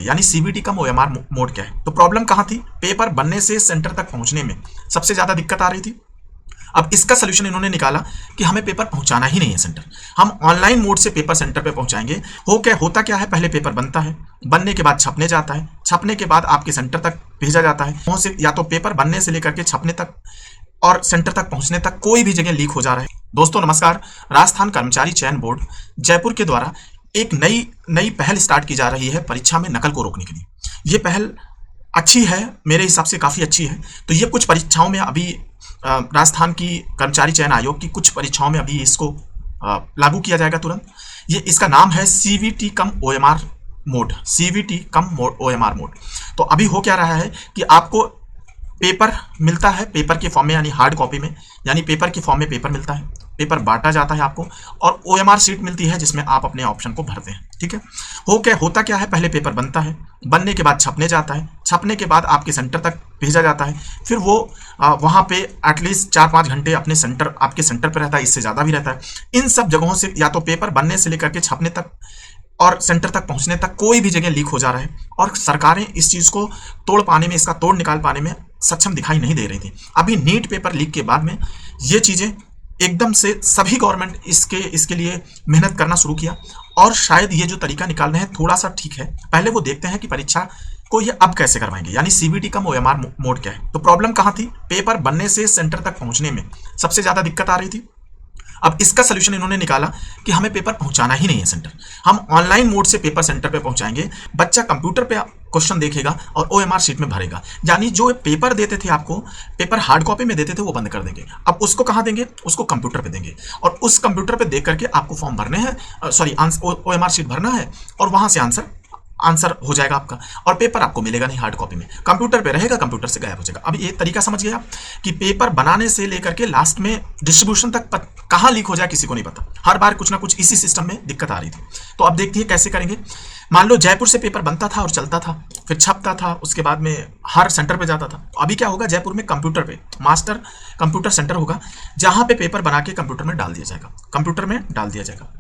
यानी सीबीटी कम OMR mode क्या है। तो प्रॉब्लम कहां थी? पेपर बनने से सेंटर तक पहुंचने में सबसे ज्यादा दिक्कत आ रही थी। अब इसका सोल्यूशन इन्होंने निकाला कि हमें पेपर पहुंचाना ही नहीं है सेंटर, हम ऑनलाइन मोड से पेपर सेंटर पे पहुंचाएंगे। होता क्या है, पहले पेपर बनता है, बनने के बाद छपने जाता है, छपने के बाद आपके सेंटर तक भेजा जाता है। वहां से या तो पेपर बनने से लेकर के छपने तक और सेंटर तक पहुंचने तक कोई भी जगह लीक हो जा रहा है। दोस्तों नमस्कार, राजस्थान कर्मचारी चयन बोर्ड जयपुर के द्वारा एक नई पहल स्टार्ट की जा रही है परीक्षा में नकल को रोकने के लिए। ये पहल अच्छी है, मेरे हिसाब से काफी अच्छी है। तो ये कुछ परीक्षाओं में अभी राजस्थान की कर्मचारी चयन आयोग की कुछ परीक्षाओं में अभी इसको लागू किया जाएगा तुरंत। ये इसका नाम है सीवीटी कम ओएमआर मोड, सीवीटी कम ओएमआर मोड। तो अभी हो क्या रहा है कि आपको पेपर मिलता है, पेपर के फॉर्म में यानी हार्ड कॉपी में, यानी पेपर के फॉर्म में पेपर मिलता है, पेपर बांटा जाता है आपको, और ओएमआर शीट मिलती है जिसमें आप अपने ऑप्शन को भरते हैं। ठीक है, होता क्या है, पहले पेपर बनता है, बनने के बाद छपने जाता है, छपने के बाद आपके सेंटर तक भेजा जाता है, फिर वो वहां पे एटलीस्ट 4-5 घंटे अपने सेंटर आपके सेंटर पर रहता है, इससे ज्यादा भी रहता है। इन सब जगहों से या तो पेपर बनने से लेकर के छपने तक और सेंटर तक पहुंचने तक कोई भी जगह लीक हो जा रहा है, और सरकारें इस चीज को तोड़ पाने में, इसका तोड़ निकाल पाने में सक्षम दिखाई नहीं दे रही थी। अभी नीट पेपर लीक के बाद में ये चीजें एकदम से सभी गवर्नमेंट इसके लिए मेहनत करना शुरू किया, और शायद ये जो तरीका निकाल रहे हैं थोड़ा सा ठीक है। पहले वो देखते हैं कि परीक्षा को ये अब कैसे करवाएंगे, यानी सीबीटी कम ओएमआर मोड क्या है। तो प्रॉब्लम कहां थी? पेपर बनने से सेंटर तक पहुंचने में सबसे ज्यादा दिक्कत आ रही थी। अब इसका सोल्यूशन इन्होंने निकाला कि हमें पेपर पहुंचाना ही नहीं है सेंटर, हम ऑनलाइन मोड से पेपर सेंटर पे पहुंचाएंगे। बच्चा कंप्यूटर पे क्वेश्चन देखेगा और ओएमआर शीट में भरेगा, यानी जो पेपर देते थे आपको, पेपर हार्ड कॉपी में देते थे, वो बंद कर देंगे। अब उसको कहां देंगे? उसको कंप्यूटर पे देंगे, और उस कंप्यूटर पे देख करके आपको फॉर्म भरने हैं, सॉरी ओएमआर शीट भरना है, और वहां से आंसर हो जाएगा आपका, और पेपर आपको मिलेगा नहीं हार्ड कॉपी में, कंप्यूटर पे रहेगा, कंप्यूटर से गायब हो जाएगा। अब ये तरीका समझ गए आप कि पेपर बनाने से लेकर के लास्ट में डिस्ट्रीब्यूशन तक कहां लीक हो जाए किसी को नहीं पता। हर बार कुछ ना कुछ इसी सिस्टम में दिक्कत आ रही थी। तो अब देखते हैं कैसे करेंगे। मान लो जयपुर से पेपर बनता था और चलता था, फिर छपता था, उसके बाद में हर सेंटर पे जाता था। अभी क्या होगा, जयपुर में कंप्यूटर पे मास्टर कंप्यूटर सेंटर होगा, जहां पे पेपर बना के कंप्यूटर में डाल दिया जाएगा, कंप्यूटर में डाल दिया जाएगा।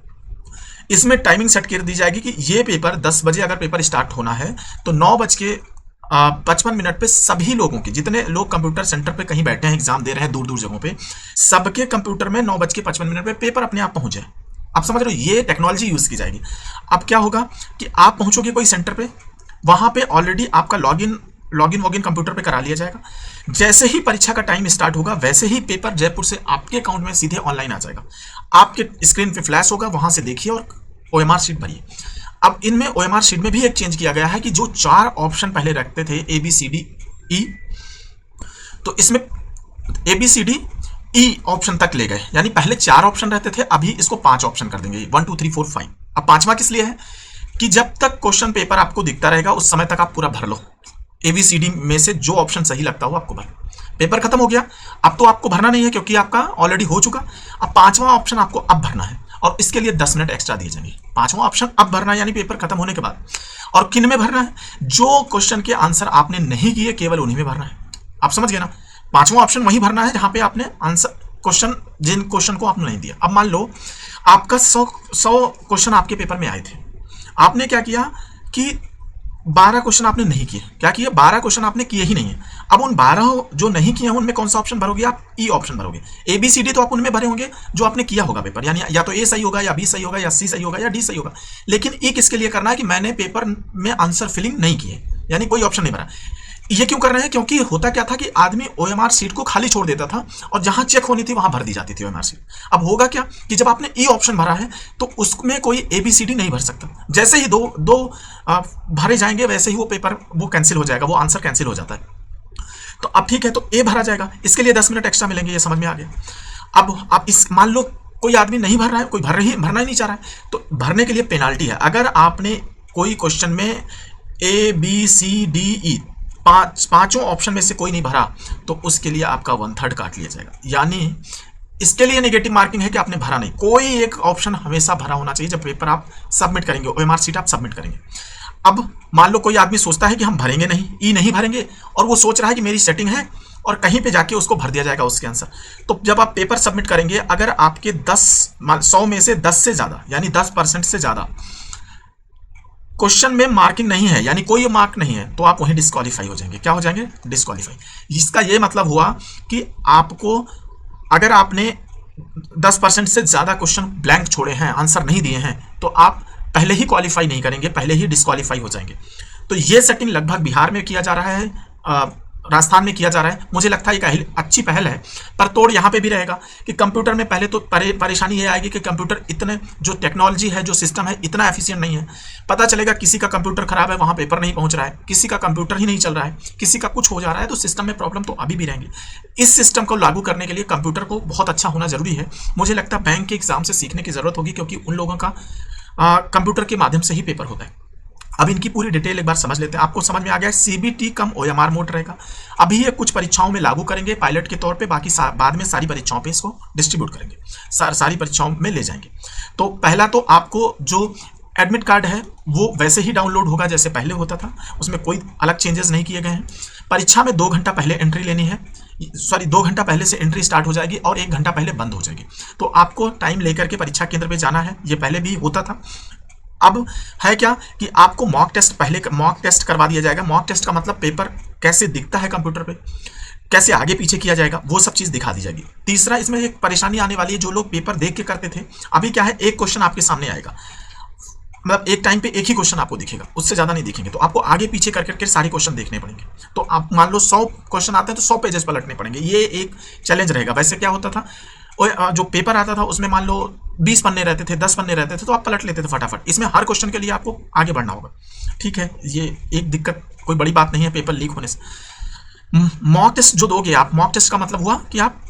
इसमें टाइमिंग सेट कर दी जाएगी कि ये पेपर 10 बजे अगर पेपर स्टार्ट होना है तो 9:55 पे सभी लोगों के, जितने लोग कंप्यूटर सेंटर पे कहीं बैठे हैं एग्जाम दे रहे हैं दूर दूर जगहों पे, सबके कंप्यूटर में 9:55 पे पेपर अपने आप पहुंच जाए। आप समझ रहे हो, ये टेक्नोलॉजी यूज की जाएगी। अब क्या होगा कि आप पहुंचोगे कोई सेंटर पे, वहां पे ऑलरेडी आपका लॉगिन वॉगिन कंप्यूटर पे करा लिया जाएगा। जैसे ही परीक्षा का टाइम स्टार्ट होगा वैसे ही पेपर जयपुर से आपके अकाउंट में सीधे ऑनलाइन आ जाएगा, आपके स्क्रीन पे फ्लैश होगा, वहां से देखिए और ओएमआर शीट भरिए। अब इनमें ओएमआर शीट में भी एक चेंज किया गया है कि जो 4 ऑप्शन पहले रखते थे ABCDE, तो इसमें ABCDE ऑप्शन तक ले गए, यानी पहले 4 ऑप्शन रहते थे, अभी इसको 5 ऑप्शन कर देंगे, 1 2 3 4 5। अब 5वां किस लिए है कि जब तक क्वेश्चन पेपर आपको दिखता रहेगा उस समय तक आप पूरा भर लो, ABCD में से जो ऑप्शन सही लगता हो आपको भर। पेपर खत्म हो गया, अब तो आपको भरना नहीं है क्योंकि आपका ऑलरेडी हो चुका। अब 5वां ऑप्शन आपको अब भरना है, और इसके लिए 10 मिनट एक्स्ट्रा दिए जाएंगे। 5वां ऑप्शन अब भरना है, यानी पेपर खत्म होने के बाद। और किन में भरना है? जो क्वेश्चन के आंसर आपने नहीं किए केवल उन्हीं में भरना है। आप समझ गए ना, 5वां ऑप्शन वहीं भरना है जहां पे आपने आंसर जिन क्वेश्चन को आपने नहीं दिया। अब मान लो आपका 100 क्वेश्चन आपके पेपर में आए थे, आपने क्या किया कि 12 क्वेश्चन आपने नहीं किए। क्या किए? 12 क्वेश्चन आपने किए ही नहीं है। अब उन 12 जो नहीं किए हैं उनमें कौन सा ऑप्शन भरोगे आप? E option भरोगे। ABCD तो आप उनमें भरे होंगे जो आपने किया होगा पेपर, यानी या तो A सही होगा, या B सही होगा, या C सही होगा, या D सही होगा। लेकिन ई किसके लिए करना है कि मैंने पेपर में आंसर फिलिंग नहीं किए, यानी कोई ऑप्शन नहीं भरा। ये क्यों कर रहे हैं? क्योंकि होता क्या था कि आदमी ओएमआर शीट को खाली छोड़ देता था और जहां चेक होनी थी वहां भर दी जाती थी ओएमआर शीट। अब होगा क्या कि जब आपने ई ऑप्शन भरा है तो उसमें कोई ABCD नहीं भर सकता। जैसे ही दो भरे जाएंगे वैसे ही वो पेपर वो कैंसिल हो जाएगा, वो आंसर कैंसिल हो जाता है। तो अब ठीक है, तो ए भरा जाएगा, इसके लिए 10 मिनट एक्स्ट्रा मिलेंगे, ये समझ में आ गया। अब इस मान लो कोई आदमी नहीं भर रहा है, कोई भरना ही नहीं चाह रहा है, तो भरने के लिए पेनाल्टी है। अगर आपने कोई क्वेश्चन में ABCDE पांचों ऑप्शन में से कोई नहीं भरा तो उसके लिए आपका 1/3 काट लिया जाएगा। यानी इसके लिए नेगेटिव मार्किंग है कि आपने भरा नहीं। कोई एक ऑप्शन हमेशा भरा होना चाहिए जब पेपर आप सबमिट करेंगे, ओएमआर शीट आप सबमिट करेंगे। अब मान लो कोई आदमी सोचता है कि हम भरेंगे नहीं, ई नहीं भरेंगे, और वो सोच रहा है कि मेरी सेटिंग है और कहीं पे जाके उसको भर दिया जाएगा उसके आंसर। तो जब आप पेपर सबमिट करेंगे, अगर आपके 100 में से 10 से ज्यादा यानी 10% से ज्यादा क्वेश्चन में मार्किंग नहीं है, यानी कोई मार्क नहीं है, तो आप वहीं डिस्क्वालीफाई हो जाएंगे। क्या हो जाएंगे? डिस्क्वालीफाई। इसका ये मतलब हुआ कि आपको, अगर आपने 10% से ज्यादा क्वेश्चन ब्लैंक छोड़े हैं, आंसर नहीं दिए हैं, तो आप पहले ही क्वालिफाई नहीं करेंगे, पहले ही डिस्क्वालीफाई हो जाएंगे। तो ये सेटिंग लगभग बिहार में किया जा रहा है, राजस्थान में किया जा रहा है। मुझे लगता है एक अच्छी पहल है, पर तोड़ यहाँ पे भी रहेगा कि कंप्यूटर में पहले तो परेशानी ये आएगी कि कंप्यूटर इतने, जो टेक्नोलॉजी है, जो सिस्टम है, इतना एफिशिएंट नहीं है। पता चलेगा किसी का कंप्यूटर खराब है, वहाँ पेपर नहीं पहुँच रहा है, किसी का कंप्यूटर ही नहीं चल रहा है, किसी का कुछ हो जा रहा है, तो सिस्टम में प्रॉब्लम तो अभी भी रहेंगी। इस सिस्टम को लागू करने के लिए कंप्यूटर को बहुत अच्छा होना जरूरी है। मुझे लगता है बैंक के एग्जाम से सीखने की जरूरत होगी, क्योंकि उन लोगों का कंप्यूटर के माध्यम से ही पेपर होता है। अब इनकी पूरी डिटेल एक बार समझ लेते हैं। आपको समझ में आ गया, सीबीटी कम ओएमआर मोड रहेगा। अभी ये कुछ परीक्षाओं में लागू करेंगे पायलट के तौर पे, बाकी बाद में सारी परीक्षाओं पे इसको डिस्ट्रीब्यूट करेंगे, सारी परीक्षाओं में ले जाएंगे। तो पहला तो आपको जो एडमिट कार्ड है वो वैसे ही डाउनलोड होगा जैसे पहले होता था, उसमें कोई अलग चेंजेस नहीं किए गए हैं। परीक्षा में 2 घंटा पहले एंट्री लेनी है, 2 घंटा पहले से एंट्री स्टार्ट हो जाएगी और 1 घंटा पहले बंद हो जाएगी। तो आपको टाइम लेकर के परीक्षा केंद्र पे जाना है, ये पहले भी होता था। अब है क्या कि आपको मॉक टेस्ट करवा दिया जाएगा। मॉक टेस्ट का मतलब पेपर कैसे दिखता है कंप्यूटर पे, कैसे आगे पीछे किया जाएगा, वो सब चीज दिखा दी जाएगी। तीसरा, इसमें एक परेशानी आने वाली है, जो लोग पेपर देख के करते थे, अभी क्या है, एक क्वेश्चन आपके सामने आएगा, मतलब एक टाइम पे एक ही क्वेश्चन आपको दिखेगा, उससे ज्यादा नहीं दिखेंगे। तो आपको आगे पीछे करके सारे क्वेश्चन देखने पड़ेंगे। तो आप मान लो 100 क्वेश्चन आते हैं तो 100 पेजेस पलटने पड़ेंगे, ये एक चैलेंज रहेगा। वैसे क्या होता था, जो पेपर आता था उसमें मान लो 20 पन्ने रहते थे, 10 पन्ने रहते थे, तो आप पलट लेते थे फटाफट। इसमें हर क्वेश्चन के लिए आपको आगे बढ़ना होगा। ठीक है, ये एक दिक्कत, कोई बड़ी बात नहीं है पेपर लीक होने से। मॉक टेस्ट जो दोगे आप, मॉक टेस्ट का मतलब हुआ कि आप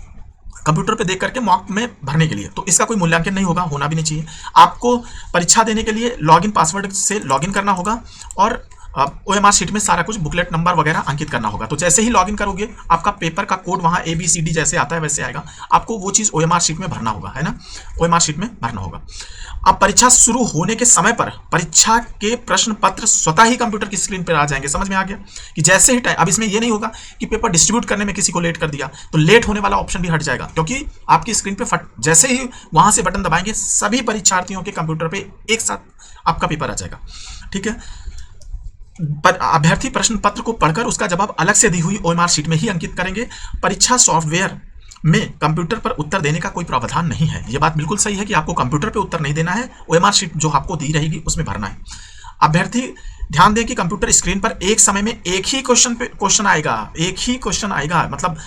कंप्यूटर पे देख करके मॉक में भरने के लिए, तो इसका कोई मूल्यांकन नहीं होगा, होना भी नहीं चाहिए। आपको परीक्षा देने के लिए लॉगिन पासवर्ड से लॉगिन करना होगा और ओएमआर शीट में सारा कुछ बुकलेट नंबर वगैरह अंकित करना होगा। तो जैसे ही लॉगिन करोगे, आपका पेपर का कोड वहां ABCD जैसे आता है वैसे आएगा, आपको वो चीज ओएमआर शीट में भरना होगा, है ना, ओएमआर शीट में भरना होगा। अब परीक्षा शुरू होने के समय पर परीक्षा के प्रश्न पत्र स्वतः ही कंप्यूटर की स्क्रीन पर आ जाएंगे। समझ में आ गया कि जैसे ही टाइम, अब इसमें ये नहीं होगा कि पेपर डिस्ट्रीब्यूट करने में किसी को लेट कर दिया, तो लेट होने वाला ऑप्शन भी हट जाएगा, क्योंकि आपकी स्क्रीन पे जैसे ही वहां से बटन दबाएंगे, सभी परीक्षार्थियों के कंप्यूटर पे एक साथ आपका पेपर आ जाएगा। ठीक है, पर अभ्यर्थी प्रश्न पत्र को पढ़कर उसका जवाब अलग से दी हुई ओएमआर शीट में ही अंकित करेंगे। परीक्षा सॉफ्टवेयर में कंप्यूटर पर उत्तर देने का कोई प्रावधान नहीं है। यह बात बिल्कुल सही है कि आपको कंप्यूटर पर उत्तर नहीं देना है, ओएमआर शीट जो आपको दी रहेगी उसमें भरना है। अभ्यर्थी ध्यान दें कि कंप्यूटर स्क्रीन पर एक समय में एक ही क्वेश्चन आएगा, एक ही क्वेश्चन आएगा, मतलब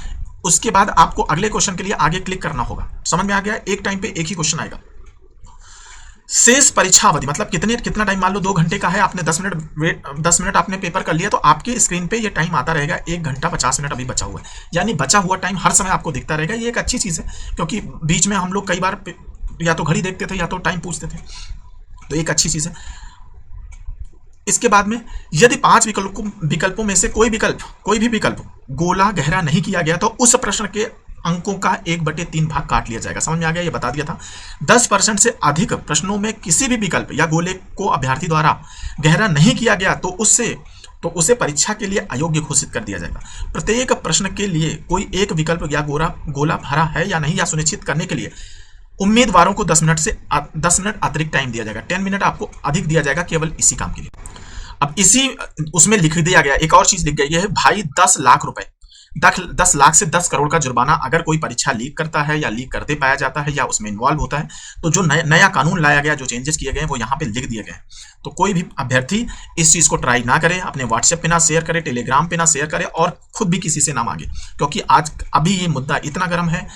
उसके बाद आपको अगले क्वेश्चन के लिए आगे क्लिक करना होगा। समझ में आ गया, एक टाइम पे एक ही क्वेश्चन आएगा। शेष परीक्षा अवधि मतलब कितना टाइम, मान लो 2 घंटे का है, आपने 10 मिनट आपने पेपर कर लिया, तो आपके स्क्रीन पे ये टाइम आता रहेगा 1 घंटा 50 मिनट अभी बचा हुआ है, यानी बचा हुआ टाइम हर समय आपको दिखता रहेगा। ये एक अच्छी चीज है, क्योंकि बीच में हम लोग कई बार या तो घड़ी देखते थे या तो टाइम पूछते थे, तो एक अच्छी चीज है। इसके बाद में यदि 5 विकल्पों में से कोई भी विकल्प गोला गहरा नहीं किया गया, तो उस प्रश्न के अंकों का 1/3 भाग काट लिया जाएगा। समझ में आ गया, ये बता दिया था। 10% से अधिक प्रश्नों में किसी भी विकल्प या गोले को अभ्यर्थी द्वारा गहरा नहीं किया गया, तो उसे परीक्षा के लिए अयोग्य घोषित कर दिया जाएगा। प्रत्येक प्रश्न के लिए कोई एक विकल्प या गोला भरा है या नहीं, या सुनिश्चित करने के लिए उम्मीदवारों को 10 मिनट अतिरिक्त टाइम दिया जाएगा। 10 मिनट आपको अधिक दिया जाएगा केवल इसी काम के लिए। अब इसी उसमें लिख दिया गया, एक और चीज लिख गई है भाई, 10 लाख रुपए, 10 लाख से 10 करोड़ का जुर्माना अगर कोई परीक्षा लीक करता है या लीक करते पाया जाता है या उसमें इन्वॉल्व होता है। तो जो नया कानून लाया गया, जो चेंजेस किए गए वो यहाँ पे लिख दिए गए। तो कोई भी अभ्यर्थी इस चीज को ट्राई ना करे, अपने व्हाट्सएप पे ना शेयर करे, टेलीग्राम पे ना शेयर करे, और खुद भी किसी से ना मांगे, क्योंकि अभी ये मुद्दा इतना गर्म है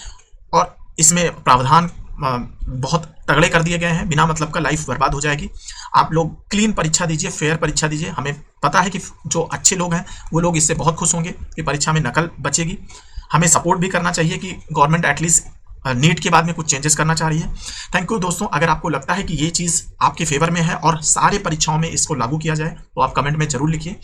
और इसमें प्रावधान बहुत तगड़े कर दिए गए हैं। बिना मतलब का लाइफ बर्बाद हो जाएगी। आप लोग क्लीन परीक्षा दीजिए, फेयर परीक्षा दीजिए। हमें पता है कि जो अच्छे लोग हैं वो लोग इससे बहुत खुश होंगे कि परीक्षा में नकल बचेगी। हमें सपोर्ट भी करना चाहिए कि गवर्नमेंट एटलीस्ट नीट के बाद में कुछ चेंजेस करना चाह रही है। थैंक यू दोस्तों। अगर आपको लगता है कि ये चीज़ आपके फेवर में है और सारे परीक्षाओं में इसको लागू किया जाए, तो आप कमेंट में जरूर लिखिए।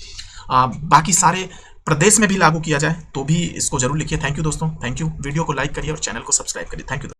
बाकी सारे प्रदेश में भी लागू किया जाए तो भी इसको जरूर लिखिए। थैंक यू दोस्तों, थैंक यू। वीडियो को लाइक करिए और चैनल को सब्सक्राइब करिए। Thank you.